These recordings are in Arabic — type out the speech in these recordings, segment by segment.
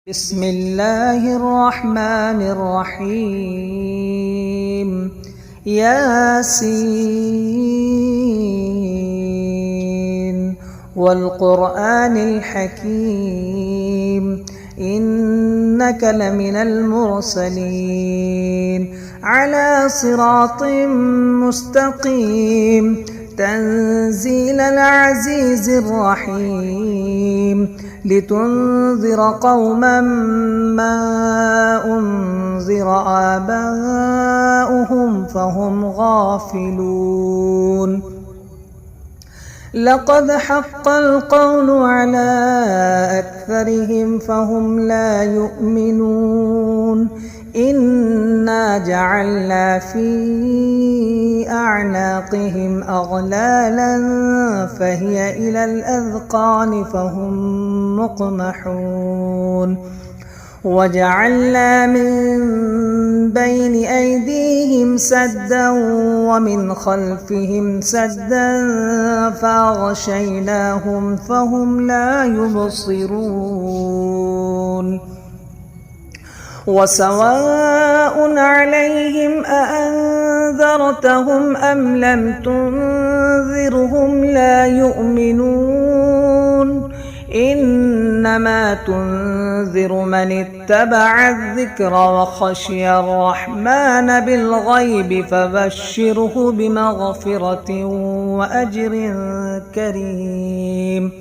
بسم الله الرحمن الرحيم ياسين والقرآن الحكيم إنك لمن المرسلين على صراط مستقيم تنزيل العزيز الرحيم لتنذر قوما ما أنذر آباؤهم فهم غافلون لقد حق القول على أكثرهم فهم لا يؤمنون إنا جعلنا في أعناقهم أغلالا فهي إلى الأذقان فهم مقمحون وجعلنا من بين أيديهم سدا ومن خلفهم سدا فأغشيناهم فهم لا يبصرون وسواء عليهم أأنذرتهم أم لم تنذرهم لا يؤمنون إنما تنذر من اتبع الذكر وخشي الرحمن بالغيب فبشره بمغفرة وأجر كريم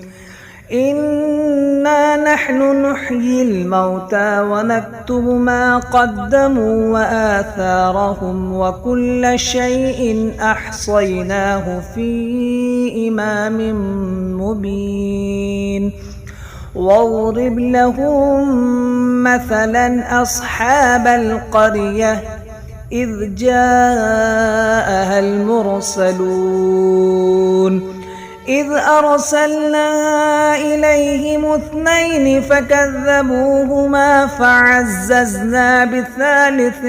إنا نحن نحيي الموتى ونكتب ما قدموا وآثارهم وكل شيء أحصيناه في إمام مبين واضرب لهم مثلا أصحاب القرية إذ جاءها المرسلون إذ أرسلنا إليهم 2 فكذبوهما فعززنا بثالث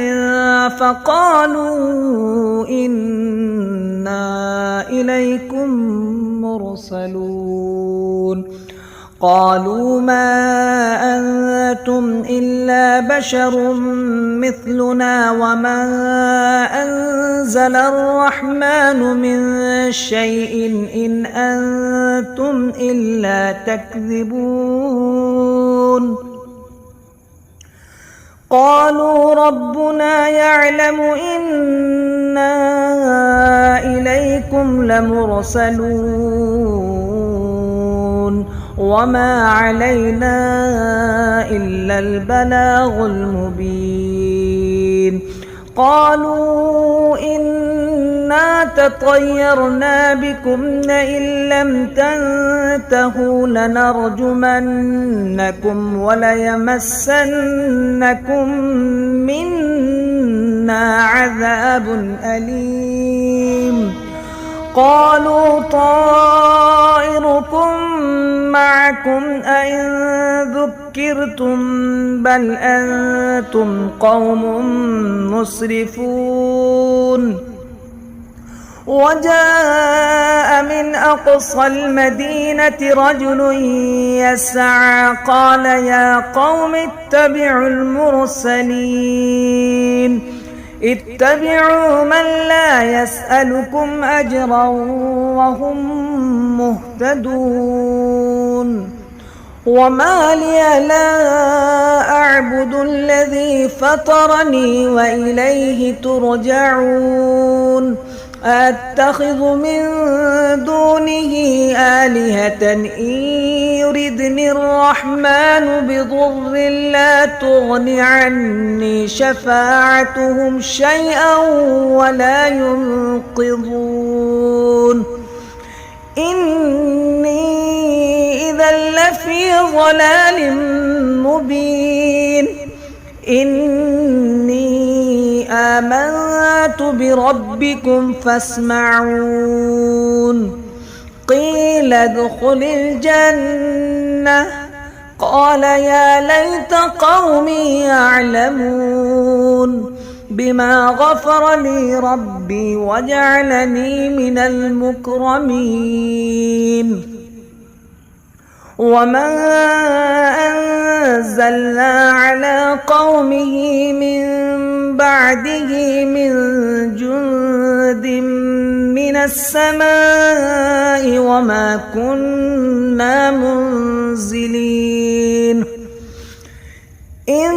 فقالوا إنا إليكم مرسلون قالوا ما أنتم إلا بشر مثلنا وما أنزل الرحمن من شيء إن أنتم إلا تكذبون قالوا ربنا يعلم إنا إليكم لمرسلون وما علينا إلا البلاغ المبين قالوا إنا تطيرنا بكم لئن لم تنتهوا لنرجمنكم وليمسنكم منا عذاب أليم قالوا طائركم معكم أئن ذكرتم بل أنتم قوم مسرفون وجاء من أقصى المدينة رجل يسعى قال يا قوم اتبعوا المرسلين اتبعوا من لا يسألكم أجرا وهم مهتدون وما لي لا أعبد الذي فطرني وإليه ترجعون أتخذ من دونه آلهة إن يردني الرحمن بضر لا تغن عني شفاعتهم شيئا ولا ينقذون إني إذا لفي ضلال مبين إني آمنت بربكم فاسمعون قيل ادخل الجنة قال يا ليت قومي يعلمون بما غفر لي ربي وجعلني من المكرمين وما أنزلنا على قومه من بعده من جند من السماء وما كنا منزلين إن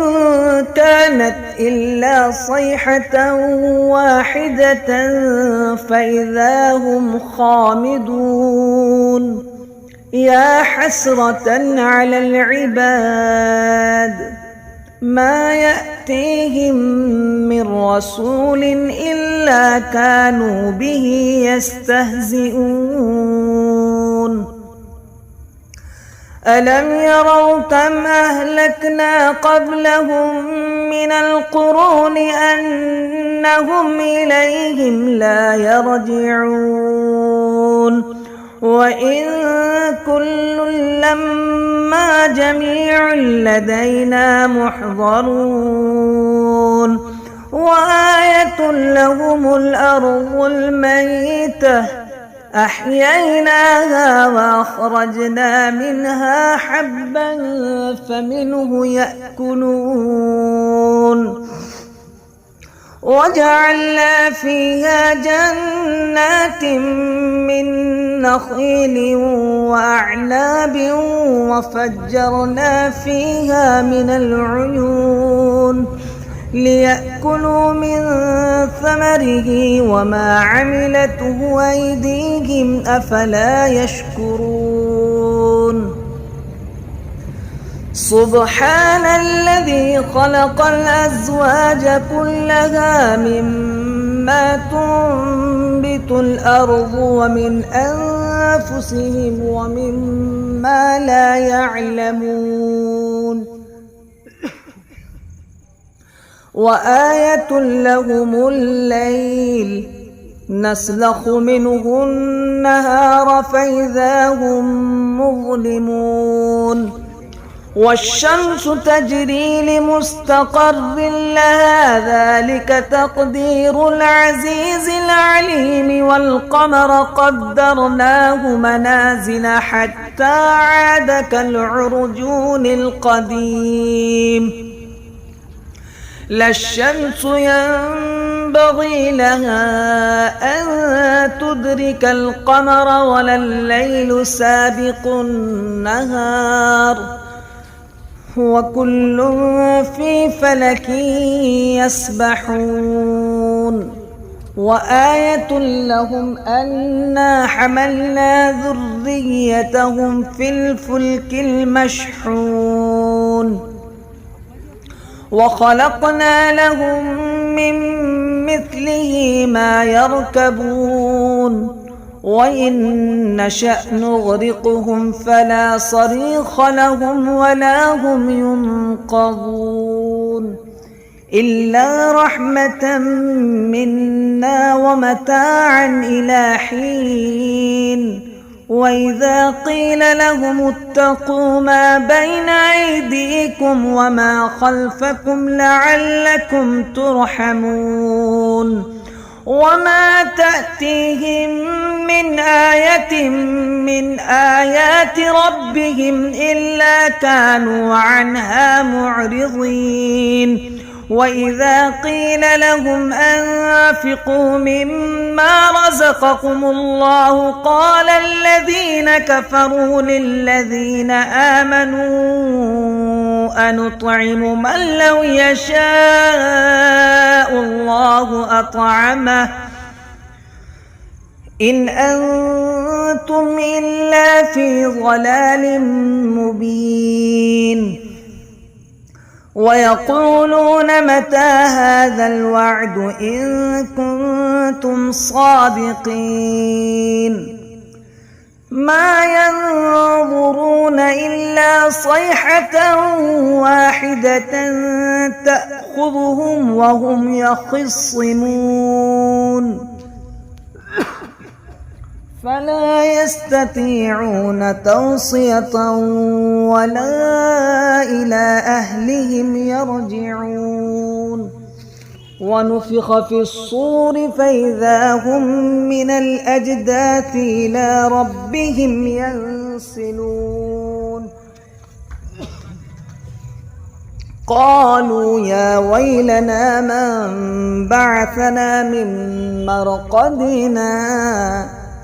كانت إلا صيحة واحدة فإذا هم خامدون يا حسرة على العباد ما يأتيهم من رسول إلا كانوا به يستهزئون ألم يروا كم أهلكنا قبلهم من القرون أنهم إليهم لا يرجعون وإن كل لما جميع لدينا محضرون وآية لهم الأرض الميتة أحييناها وأخرجنا منها حبا فمنه يأكلون وجعلنا فيها جنات من نخيل وأعناب وفجرنا فيها من العيون ليأكلوا من ثمره وما عملته أيديهم أفلا يشكرون سبحان الذي خلق الأزواج كلها مما تنبت الأرض ومن أنفسهم ومما لا يعلمون وآية لهم الليل نسلخ منه النهار فإذا هم مظلمون والشمس تجري لمستقر لها ذلك تقدير العزيز العليم والقمر قدرناه منازل حتى عاد كالعرجون القديم لا الشمس ينبغي لها أن تدرك القمر ولا الليل سابق النهار وكل في فلك يسبحون وآية لهم أنا حملنا ذريتهم في الفلك المشحون وخلقنا لهم من مثله ما يركبون وإن نشأ نغرقهم فلا صريخ لهم ولا هم ينقذون إلا رحمة منا ومتاعا إلى حين وإذا قيل لهم اتقوا ما بين أيديكم وما خلفكم لعلكم ترحمون وما تأتيهم من آية من آيات ربهم إلا كانوا عنها معرضين وإذا قيل لهم أنفقوا مما رزقكم الله قال الذين كفروا للذين آمنوا أنطعم من لو يشاء الله أطعمه إن أنتم إلا في ضلال مبين ويقولون متى هذا الوعد إن كنتم صادقين ما ينظرون إلا صيحة واحدة تأخذهم وهم يخصمون فلا يستطيعون توصية ولا إلى أهلهم يرجعون ونفخ في الصور فإذا هم من الأجداث إلى ربهم ينسلون قالوا يا ويلنا من بعثنا من مرقدنا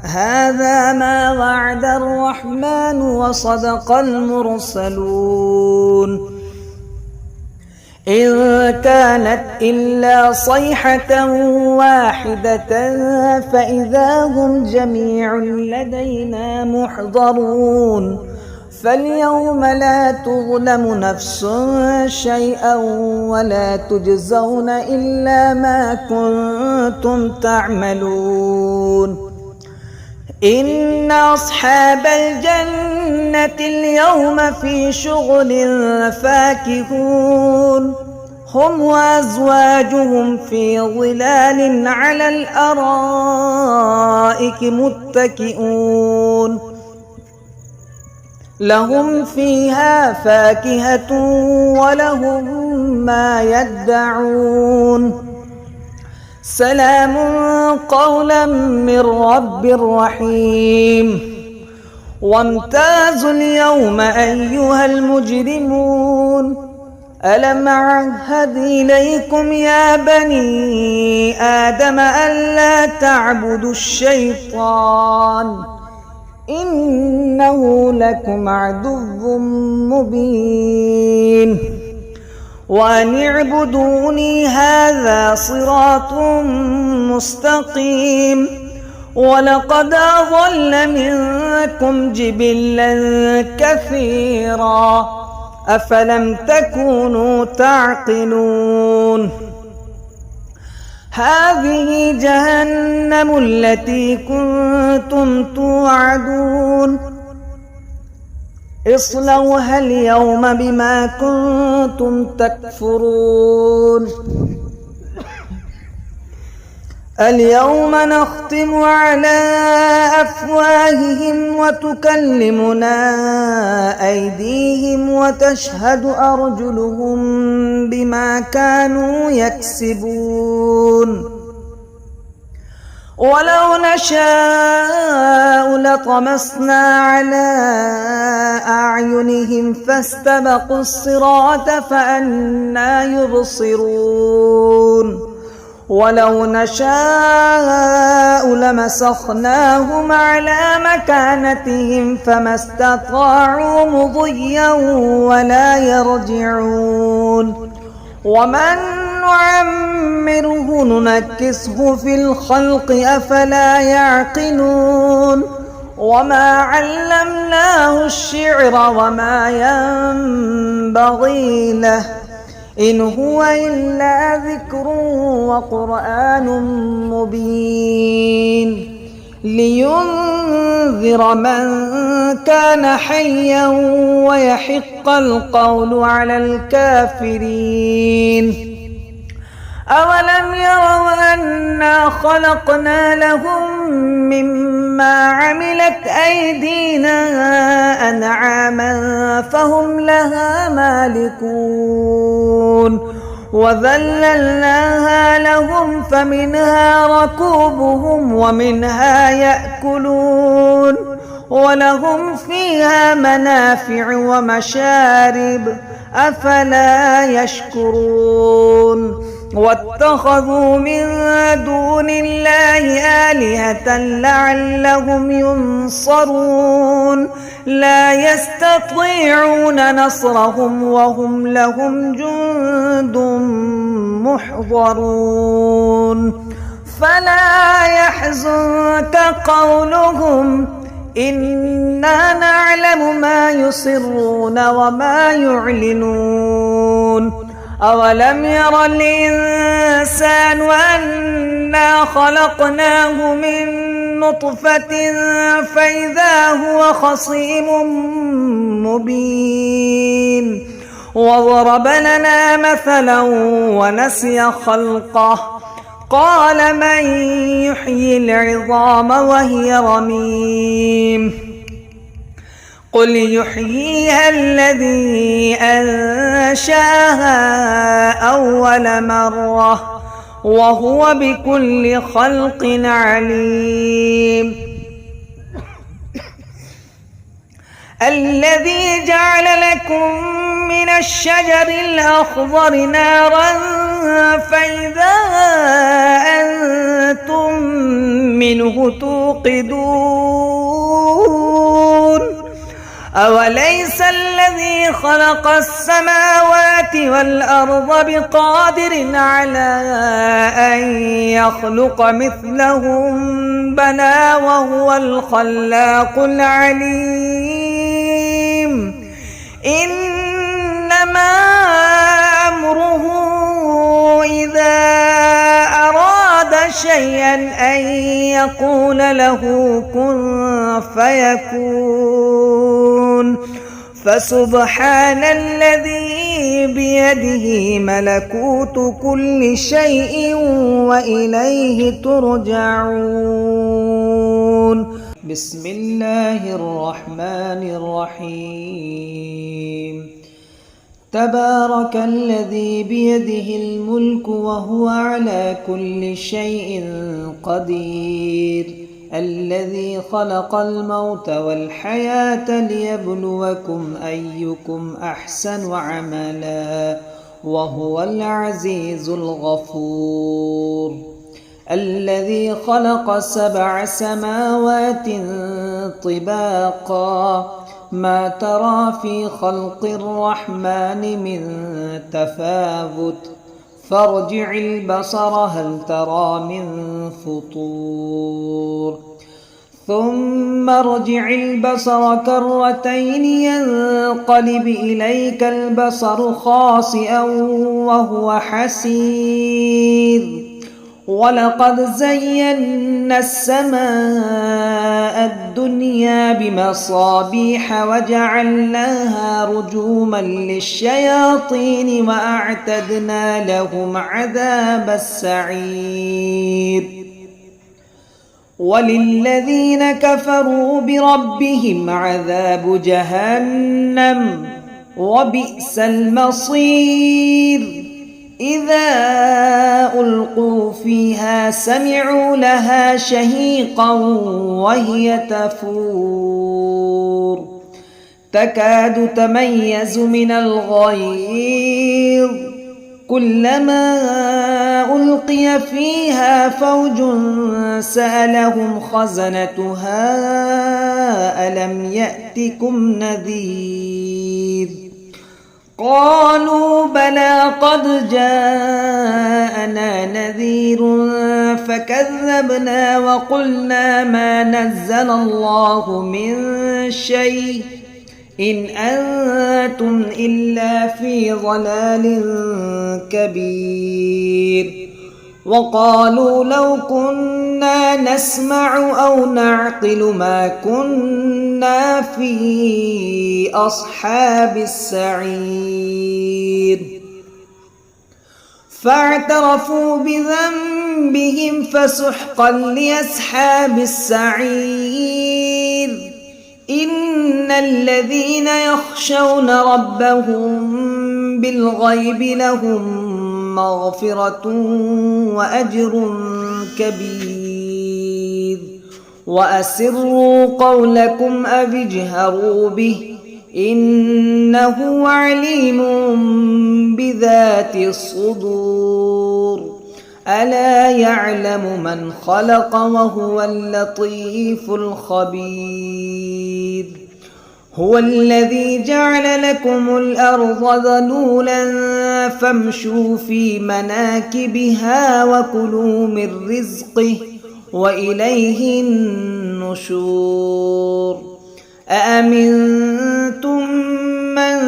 هذا ما وعد الرحمن وصدق المرسلون إن كانت إلا صيحة واحدة فإذا هم جميع لدينا محضرون فاليوم لا تظلم نفس شيئا ولا تجزون إلا ما كنتم تعملون إن أصحاب الجنة اليوم في شغل فاكهون هم وأزواجهم في ظلال على الأرائك متكئون لهم فيها فاكهة ولهم ما يدعون سلام قولا من رب رحيم وامتازوا اليوم أيها المجرمون ألم أعهد إليكم يا بني آدم ألا تعبدوا الشيطان إنه لكم عدو مبين وأن اعبدوني هذا صراط مستقيم ولقد أضل منكم جبلا كثيرا أفلم تكونوا تعقلون هذه جهنم التي كنتم توعدون اصلوها اليوم بما كنتم تكفرون اليوم نختم على أفواههم وتكلمنا أيديهم وتشهد أرجلهم بما كانوا يكسبون ولو نشاء لطمسنا على أعينهم فاستبقوا الصراط فأنى يبصرون ولو نشاء لمسخناهم على مكانتهم فما استطاعوا مضيا ولا يرجعون ومن نعمره ننكسه في الخلق أفلا يعقلون وما علمناه الشعر وما ينبغي له إن هو إلا ذكر وقرآن مبين لينذر من كان حيا ويحق القول على الكافرين أولم يروا أنا خلقنا لهم مما عملت أيدينا أنعاما فهم لها مالكون وذللناها لهم فمنها ركوبهم ومنها يأكلون ولهم فيها منافع ومشارب أفلا يشكرون واتخذوا من دون الله آلهة لعلهم ينصرون لا يستطيعون نصرهم وهم لهم جند محضرون فلا يحزنك قولهم إنا نعلم ما يسرون وما يعلنون أولم ير الإنسان أنا خلقناه من نطفة فإذا هو خصيم مبين وضرب لنا مثلا ونسي خلقه قال من يحيي العظام وهي رميم قل يحييها الذي أنشاها أول مرة وهو بكل خلق عليم الذي جعل لكم من الشجر الأخضر نارا فإذا أنتم منه توقدون أوليس الذي خلق السماوات والأرض بقادر على أن يخلق مثلهم بلى وهو الخلاق العليم إنما أمره إذا أراد شيئا أن يقول له كن فيكون فسبحان الذي بيده ملكوت كل شيء وإليه ترجعون. بسم الله الرحمن الرحيم. تبارك الذي بيده الملك وهو على كل شيء قدير الذي خلق الموت والحياة ليبلوكم أيكم أحسن عملا وهو العزيز الغفور. الذي خلق 7 سماوات طباقا ما ترى في خلق الرحمن من تفاوت فارجع البصر هل ترى من فطور ثم ارجع البصر كرتين ينقلب إليك البصر خاسئا وهو حسير ولقد زينا السماء الدنيا بمصابيح وجعلناها رجوما للشياطين وأعتدنا لهم عذاب السعير. وللذين كفروا بربهم عذاب جهنم وبئس المصير. إذا ألقوا فيها سمعوا لها شهيقا وهي تفور تكاد تميز من الغيظ كلما ألقي فيها فوج سألهم خزنتها ألم يأتكم نذير قالوا بلى قد جاءنا نذير فكذبنا وقلنا ما نزل الله من شيء إن أنتم إلا في ضلال كبير. وقالوا لو كنا نسمع أو نعقل ما كنا في أصحاب السعير. فاعترفوا بذنبهم فسحقا لأصحاب السعير. إن الذين يخشون ربهم بالغيب لهم مغفرة وأجر كبير. وأسروا قولكم أو اجهروا به إنه عليم بذات الصدور. ألا يعلم من خلق وهو اللطيف الخبير. هو الذي جعل لكم الأرض ذلولا فامشوا في مناكبها وكلوا من رزقه وإليه النشور. أأمنتم من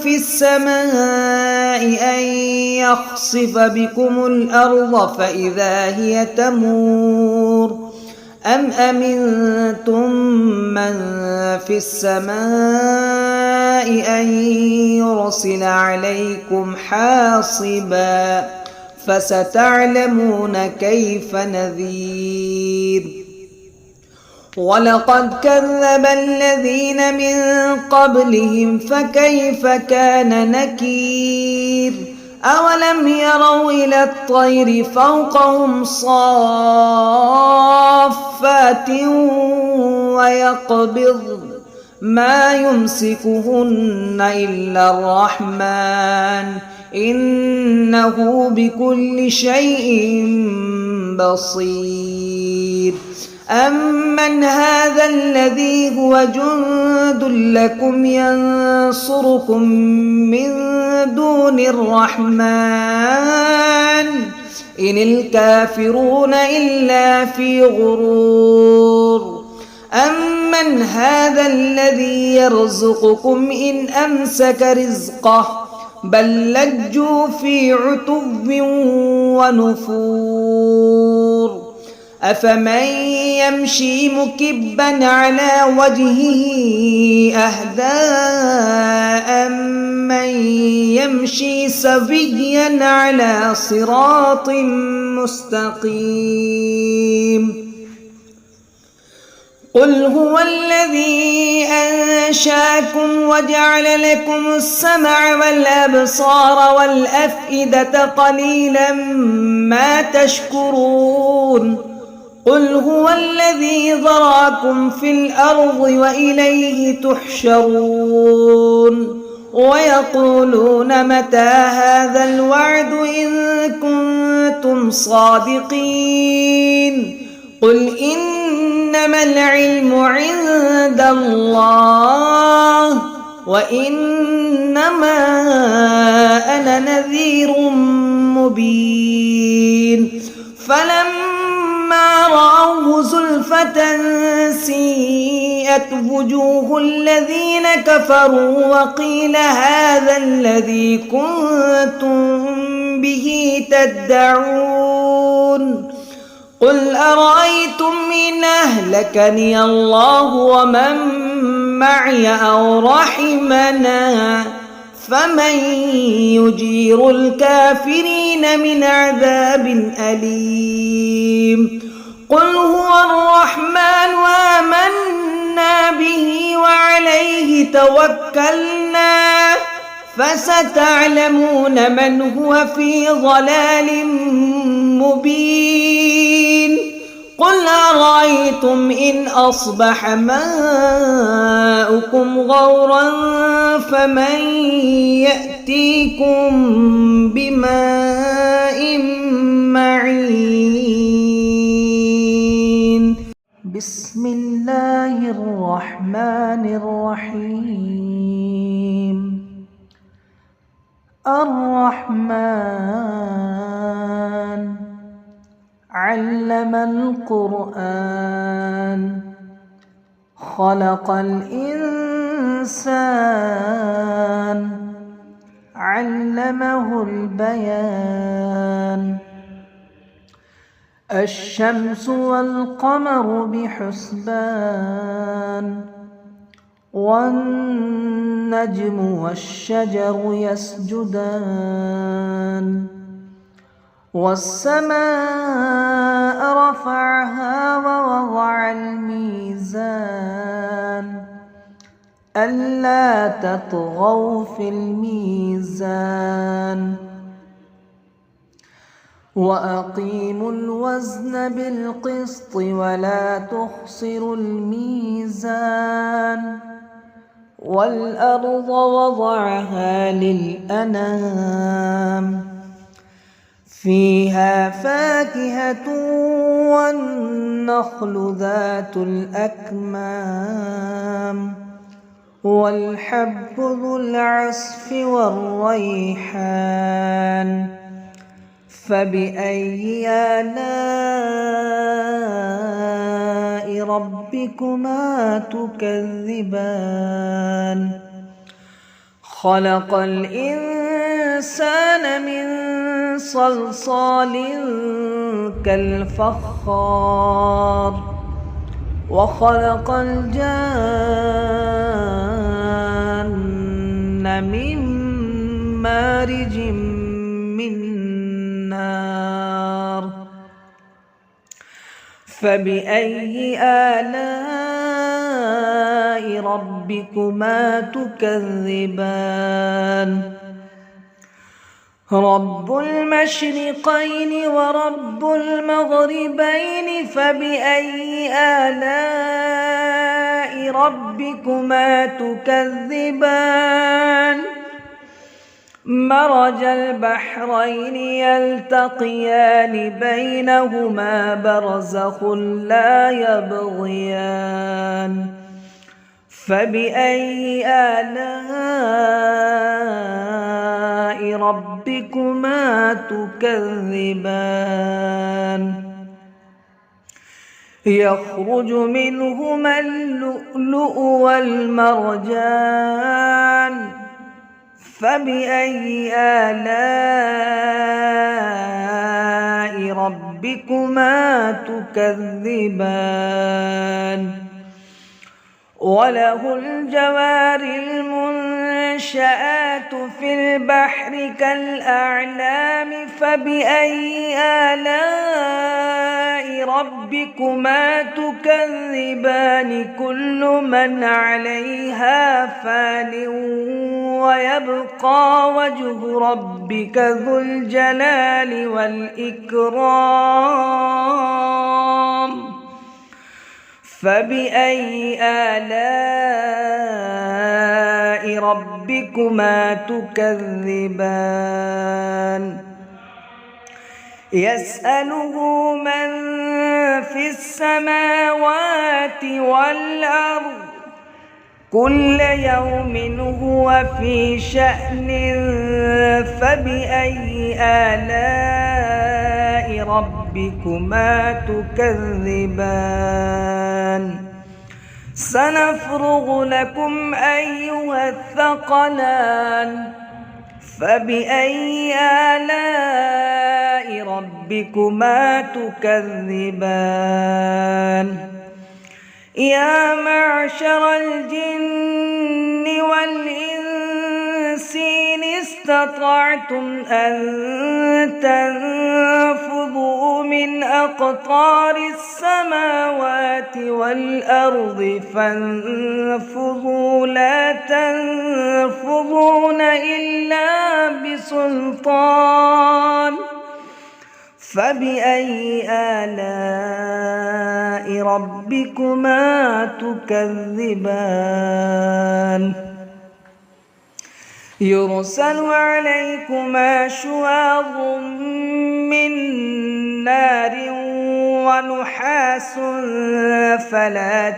في السماء أن يخسف بكم الأرض فإذا هي تمور أم أمنتم من في السماء أن يرسل عليكم حاصبا فستعلمون كيف نذير. ولقد كذب الذين من قبلهم فكيف كان نكير. أولم يروا إلى الطير فوقهم صافات ويقبض ما يمسكهن إلا الرحمن إنه بكل شيء بصير. أمن هذا الذي هو جند لكم ينصركم من دون الرحمن إن الكافرون إلا في غرور. أمن هذا الذي يرزقكم إن أمسك رزقه بل لجوا في عتو ونفور. أفمن يمشي مكبا على وجهه أهدى أمن يمشي سويا على صراط مستقيم. قل هو الذي أنشأكم وجعل لكم السمع والأبصار والأفئدة قليلا ما تشكرون. قل هو الذي ذرأكم في الأرض وإليه تحشرون. ويقولون متى هذا الوعد إن كنتم صادقين. قل إنما العلم عند الله وإنما أنا نذير مبين. فلما رأوه زلفة سيئت وجوه الذين كفروا وقيل هذا الذي كنتم به تدعون. قل أرأيتم إن أهلكني الله ومن معي أو رحمنا فمن يجير الكافرين من عذاب أليم. قل هو الرحمن وآمنا به وعليه توكلنا فستعلمون من هو في ضلال مبين. قل أرأيتم إن أصبح ماؤكم غورا فمن يأتيكم بماء معين. بسم الله الرحمن الرحيم. الرحمن علم القرآن خلق الإنسان علمه البيان. الشمس والقمر بحسبان والنجم والشجر يسجدان. والسماء رفعها ووضع الميزان ألا تطغوا في الميزان وأقيموا الوزن بالقسط ولا تخسروا الميزان. والأرض وضعها للأنام فيها فاكهة والنخل ذات الأكمام والحب ذو العصف والريحان. فبأي آلاء ربكما تكذبان. خلق الإنسان من صلصال كالفخار وخلق الجان من مارج من نار. فبأي آلاء ربكما تكذبان. رب المشرقين ورب المغربين فبأي آلاء ربكما تكذبان مرج البحرين يلتقيان بينهما برزخ لا يبغيان فبأي آلاء ربكما تكذبان يخرج منهما اللؤلؤ والمرجان فبأي آلاء ربكما تكذبان وله الجوار المنشآت في البحر كالأعلام فبأي آلاء ربكما تكذبان كل من عليها فان ويبقى وجه ربك ذو الجلال والإكرام فبأي آلاء ربكما تكذبان يسأله من في السماوات والأرض كل يوم هو في شأن فبأي آلاء ربكما تكذبان سنفرغ لكم أيها الثقلان فبأي آلاء ربكما تكذبان يا معشر الجن والإنس إن استطعتم أن تنفذوا من أقطار السماوات والأرض فانفذوا لا تنفذون إلا بسلطان فبأي آلاء ربكما تكذبان يرسل عليكما شواظ من نار ونحاس فلا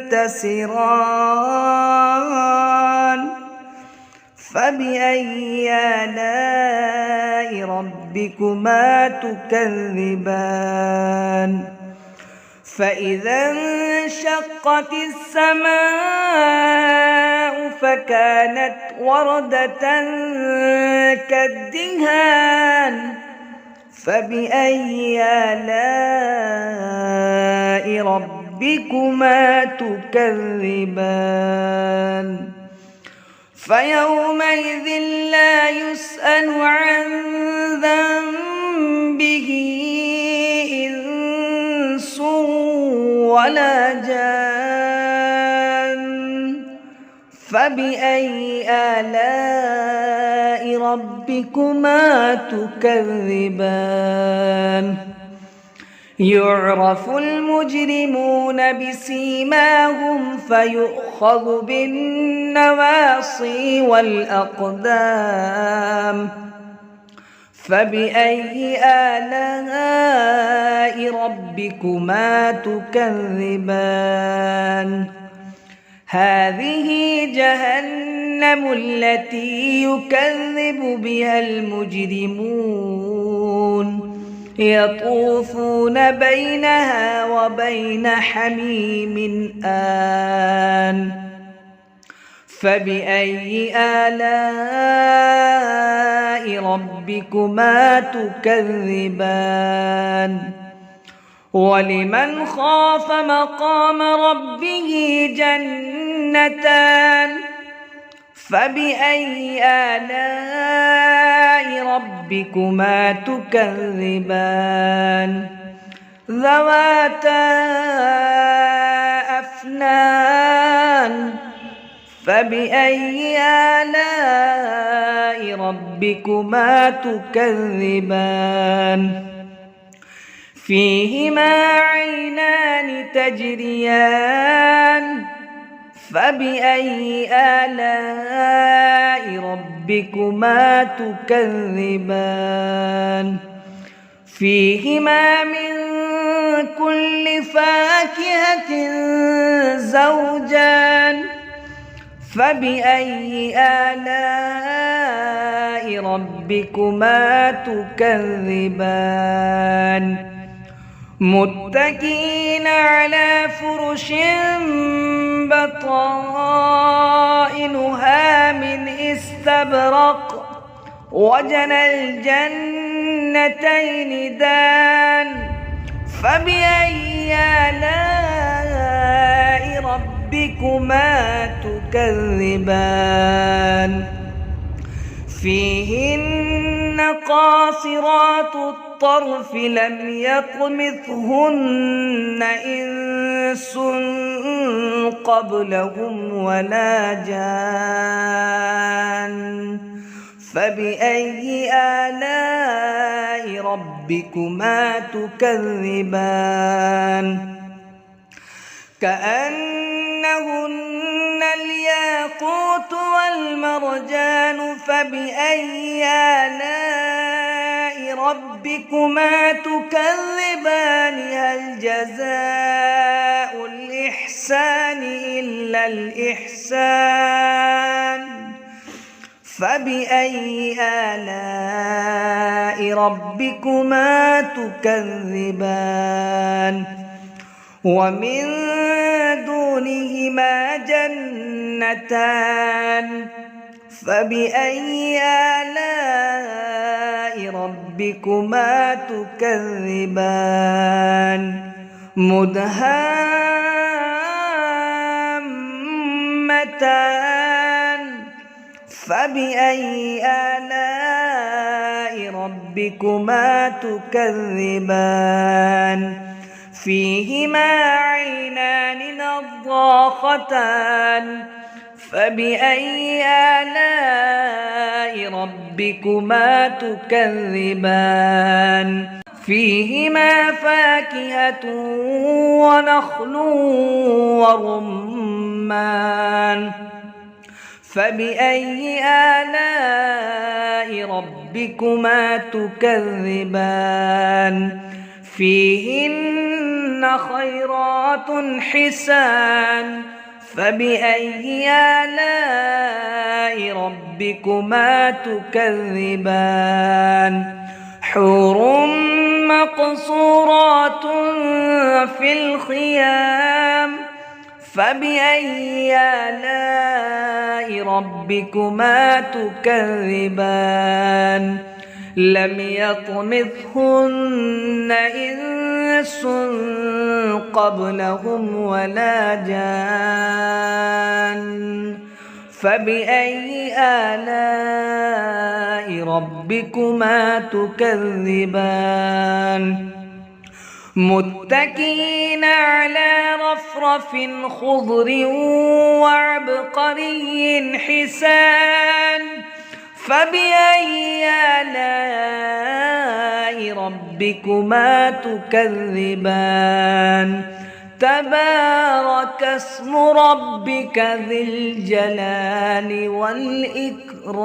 تنتصران فبأي آلاء ربكما تكذبان فإذا انشقت السماء فكانت وردة كالدهان فبأي آلاء ربكما تكذبان فيومئذ لا يسأل عن ذنبه إنس ولا جان فبأي آلاء ربكما تكذبان يعرف المجرمون بسيماهم فيؤخذ بالنواصي والأقدام فبأي آلاء ربكما تكذبان هذه جهنم التي يكذب بها المجرمون يطوفون بينها وبين حميم آن فبأي آلاء ربكما تكذبان ولمن خاف مقام ربه جنتان فبأي آلاء ربكما تكذبان ذواتا أفنان فبأي آلاء ربكما تكذبان فيهما عينان تجريان فبأي آلاء ربكما تكذبان فيهما من كل فاكهة زوجان فبأي آلاء ربكما تكذبان متكئين على فرش بطائنها من استبرق وجنى الجنتين دان فبأي آلاء ربكما تكذبان فيهن قاصرات الطرف لم يطمثهن إنس قبلهم ولا جان فبأي آلاء ربكما تكذبان كأنهن الياقوت والمرجان فبأي آلاء ربكما تكذبان هل جزاء الإحسان إلا الإحسان فبأي آلاء ربكما تكذبان ومن دونهما جنتان فبأي آلاء ربكما تكذبان مدهامتان فبأي آلاء ربكما تكذبان فيهما عينان نضاختان فبأي آلاء ربكما تكذبان فيهما فاكهة ونخل ورمان فبأي آلاء ربكما تكذبان فيهن خيرات حسان فبأي آلاء ربكما تكذبان حور مقصورات في الخيام فبأي آلاء ربكما تكذبان لم يطمثهن إنس قبلهم ولا جان فبأي آلاء ربكما تكذبان متكئين على رفرف خضر وعبقري حسان فبأي آلاء ربكما تكذبان تبارك اسم ربك ذي الجلال والإكرام.